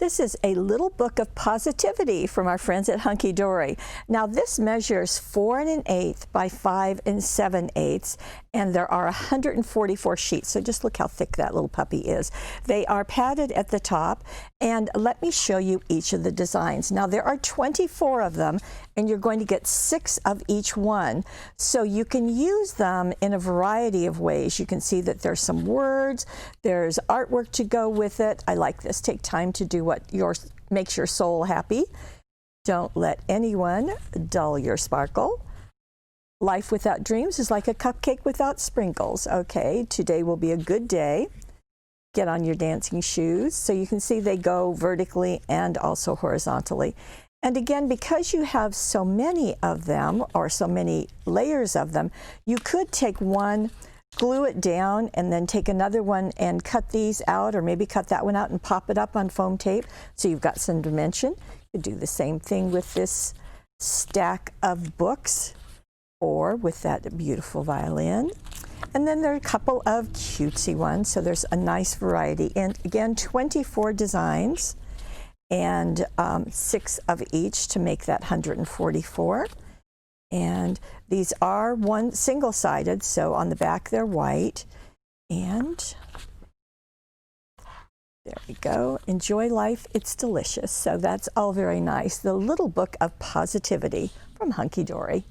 This is a little book of positivity from our friends at Hunkydory. Now this measures 4 1/8 by 5 7/8, and there are 144 sheets. So just look how thick that little puppy is. They are padded at the top, and let me show you each of the designs. Now there are 24 of them, and you're going to get 6 of each one. So you can use them in a variety of ways. You can see that there's some words, there's artwork to go with it. I like this. Take time to do what makes your soul happy. Don't let anyone dull your sparkle. Life without dreams is like a cupcake without sprinkles. Okay, today will be a good day. Get on your dancing shoes. So you can see they go vertically and also horizontally. And again, because you have so many of them, or so many layers of them, you could take one, glue it down, and then take another one and cut these out, or maybe cut that one out and pop it up on foam tape so you've got some dimension. You do the same thing with this stack of books, or with that beautiful violin. And then there are a couple of cutesy ones, so there's a nice variety. And again, 24 designs, and 6 of each to make that 144. And these are single-sided, so on the back they're white. And there we go. Enjoy life, it's delicious. So that's all very nice. The little book of positivity from Hunkydory.